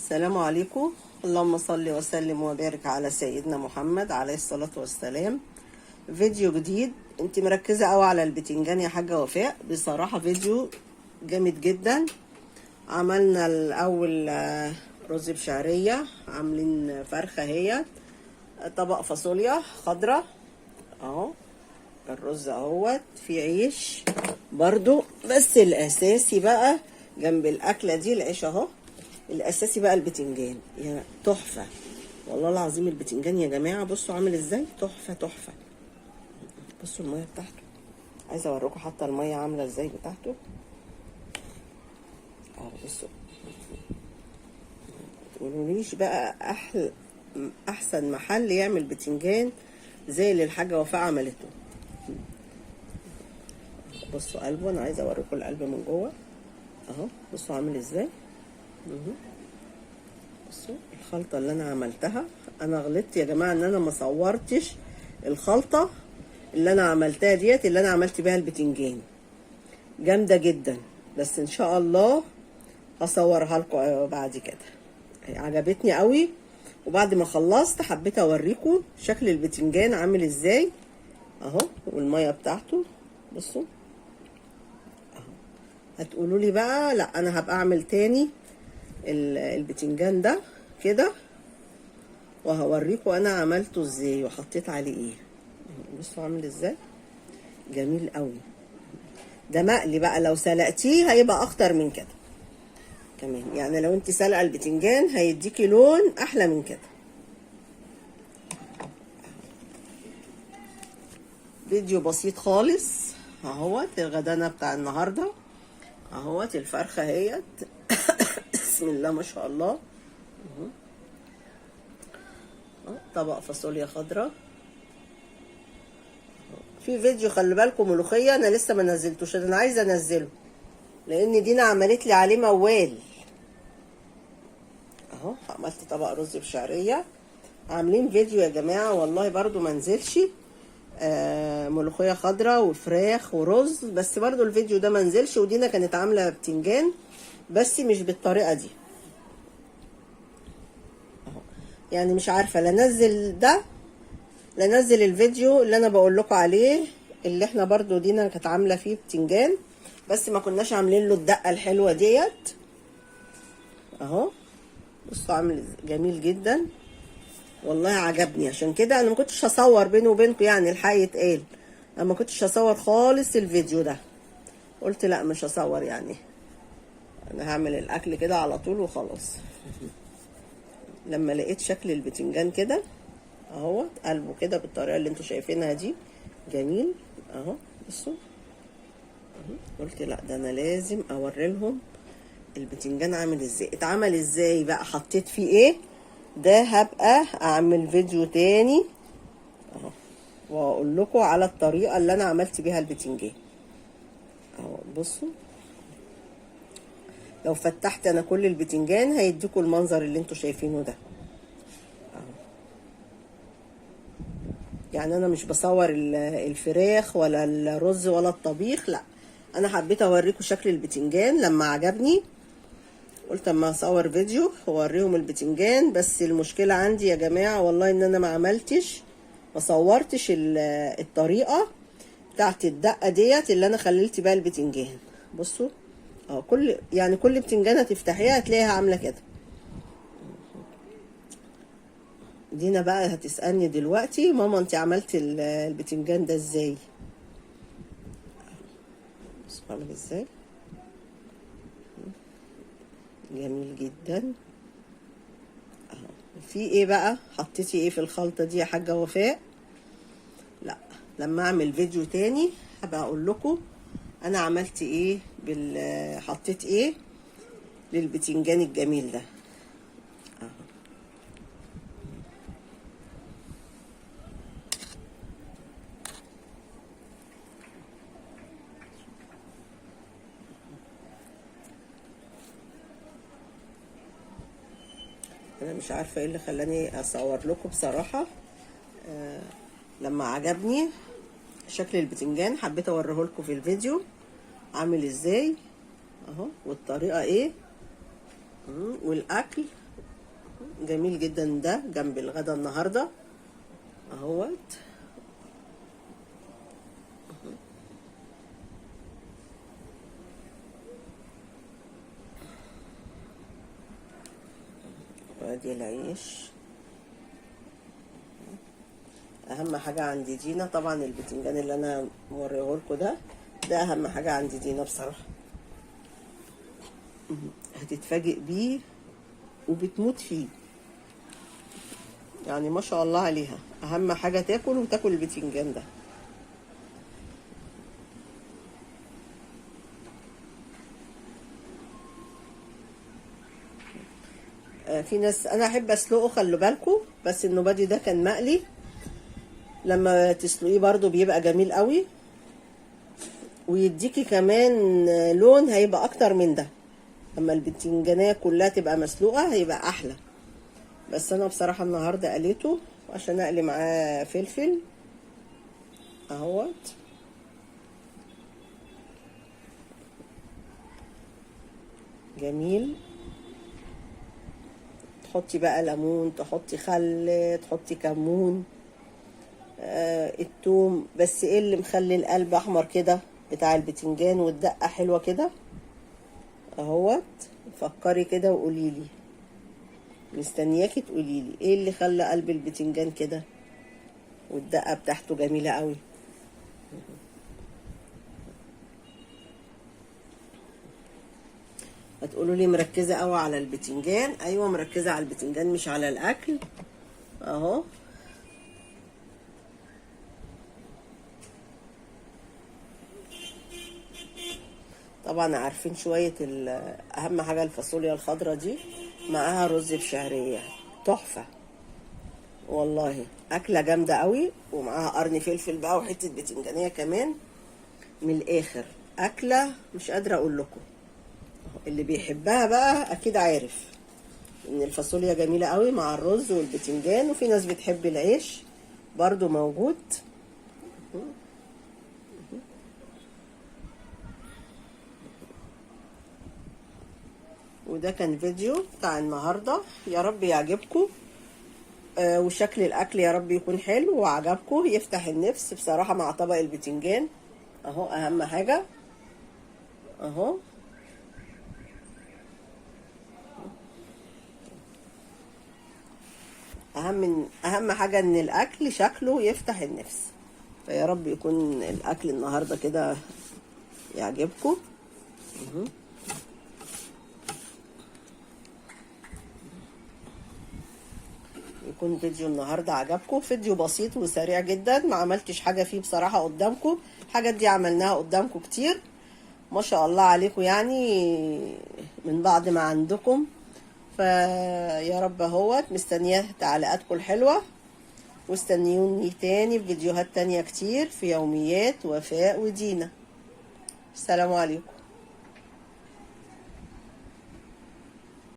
السلام عليكم. اللهم صل وسلم وبارك على سيدنا محمد عليه الصلاة والسلام. فيديو جديد. انت مركزة قوي على البتنجان يا حاجة وفاء، بصراحة فيديو جامد جدا. عملنا الاول رز بشعرية، عاملين فرخة هي، طبق فاصوليا خضرة اهو، الرز اهوت، في عيش برضو، بس الاساسي بقى جنب الاكلة دي العيش اهو. الاساسي بقى البتنجان، يا تحفه والله العظيم. البتنجان يا جماعه بصوا عامل ازاي، تحفه تحفه. بصوا الميه بتاعته، عايزه اوريكم حتى الميه عامله ازاي بتاعته اهو. بصوا، متقولوليش بقى احسن محل يعمل بتنجان زي اللي الحاجه وفاء عملته. بصوا قلبه، انا عايزه اوريكم القلب من جوه اهو. بصوا عامل ازاي. بصوا الخلطه اللي انا عملتها، انا غلطت يا جماعه ان انا ما صورتش الخلطه اللي انا عملتها ديت، اللي انا عملت بيها البتنجان جامده جدا، بس ان شاء الله هصورها لكم بعد كده. عجبتني قوي، وبعد ما خلصت حبيت اوريكم شكل البتنجان عامل ازاي اهو، والميه بتاعته بصوا اهو. هتقولوا لي بقى لا انا هبقى اعمل تاني البتنجان ده كده، وهوريكم انا عملته ازاي وحطيت عليه ايه. بصوا عامل ازاي، جميل قوي. ده مقلي بقى، لو سلقتيه هيبقى اخطر من كده كمان، يعني لو انت سلقه البتنجان هيديكي لون احلى من كده. فيديو بسيط خالص اهوت. الغدانه بتاع النهارده اهوت، الفرخه اهيت بسم الله ما شاء الله. طبق فاصوليا خضراء. في فيديو خلي بالكم ملوخيه انا لسه ما نزلتوش، انا عايزه انزله لان دينا عملت لي عليه موال اهو. عملت طبق رز بشعريه. عاملين فيديو يا جماعه والله برضو ما نزلش، ملوخيه خضراء وفراخ ورز، بس برضو الفيديو ده ما نزلش. ودينا كانت عامله بتنجان بس مش بالطريقه دي اهو. يعني مش عارفه لا نزل ده لا نزل الفيديو اللي انا بقول لكم عليه، اللي احنا برضو دينا كانت عامله فيه بتنجان بس ما كناش عاملين له الدقه الحلوه ديت اهو. بصوا عامل جميل جدا والله، عجبني. عشان كده انا ما كنتش هصور بيني وبينكم، يعني الحق يتقال انا ما كنتش هصور خالص الفيديو ده، قلت لا مش هصور، يعني انا هعمل الاكل كده على طول وخلاص. لما لقيت شكل البتنجان كده اهو، قلبه كده بالطريقه اللي انتوا شايفينها دي جميل اهو. بصوا قلت لا ده انا لازم اوري لهم البتنجان عامل ازاي، اتعمل ازاي بقى، حطيت فيه ايه. ده هبقى اعمل فيديو تاني اهو، واقول لكم على الطريقه اللي انا عملت بيها البتنجان اهو. بصوا لو فتحت انا كل البتنجان هيديكم المنظر اللي انتوا شايفينه ده اهو. يعني انا مش بصور الفراخ ولا الرز ولا الطبيخ، لا انا حبيت اوريكم شكل البتنجان لما عجبني، قلت اما اصور فيديو واوريهم البتنجان. بس المشكله عندي يا جماعه والله ان انا ما صورتش الطريقه بتاعت الدقه ديت اللي انا خللت بيها البتنجان. بصوا اه، كل بتنجانه تفتحيها هتلاقيها عامله كده. دينا بقى هتسالني دلوقتي ماما انت عملتي البتنجان ده ازاي. بصوا عامل ازاي، جميل جدا اهو. في ايه بقى، حطيتي ايه في الخلطه دي يا حاجه وفاء؟ لا لما اعمل فيديو تاني هبقى اقول لكم انا عملت ايه حطيت ايه للبتنجان الجميل ده اهو. انا مش عارفه ايه اللي خلاني اصور لكم بصراحه، لما عجبني شكل البتنجان حبيت اوريه لكم في الفيديو عامل ازاي اهو، والطريقه ايه، والاكل جميل جدا ده جنب الغدا النهارده اهوت. وادي العيش. اهم حاجه عند دينا طبعا البتنجان اللي انا موريهولكوا ده اهم حاجه عند دينا بصراحه. هتتفاجئ بيه وبتموت فيه، يعني ما شاء الله عليها. اهم حاجه تاكل وتاكل البتنجان ده. في ناس انا احب اسلقه، خلوا بالكم، بس النوبادي ده كان مقلي. لما تسلقيه برضو بيبقى جميل قوي، ويديكي كمان لون هيبقى اكتر من ده. لما البتنجانيه كلها تبقى مسلوقه هيبقى احلى. بس انا بصراحه النهارده قليته عشان اقلي معاه فلفل اهوت. جميل. تحطي بقى ليمون، تحطي خل، تحطي كمون، التوم. بس ايه اللي مخلي القلب احمر كده بتاع البتنجان والدقه حلوه كده اهوت. فكري كده وقوليلي، مستنياكي تقوليلي ايه اللي خلى قلب البتنجان كده والدقه بتاعته جميله قوي. هتقولوا لي مركزه قوي على البتنجان. ايوه مركزه على البتنجان مش على الاكل اهو. طبعا عارفين شويه اهم حاجه الفاصوليا الخضراء دي معاها رز بشعريه تحفه والله. اكله جامده قوي، ومعاها قرن فلفل بقى وحته بتنجانيه كمان. من الاخر اكله مش قادره اقول لكم. اللي بيحبها بقى اكيد عارف ان الفاصوليا جميله قوي مع الرز والبتنجان. وفي ناس بتحب العيش برضو موجود. وده كان فيديو بتاع النهارده، يا رب يعجبكم. وشكل الاكل يا رب يكون حلو وعجبكم، يفتح النفس بصراحه مع طبق البتنجان اهو. اهم حاجه اهو. اهم حاجه ان الاكل شكله يفتح النفس. فيا رب يكون الاكل النهارده كده يعجبكم. يكون فيديو النهارده عجبكم. فيديو بسيط وسريع جدا، ما عملتش حاجه فيه بصراحه قدامكم. الحاجات دي عملناها قدامكم كتير ما شاء الله عليكم، يعني من بعد ما عندكم. فيا رب اهوت مستنياه تعليقاتكم الحلوه، واستنيوني تاني في فيديوهات تانية كتير في يوميات وفاء ودينا. السلام عليكم.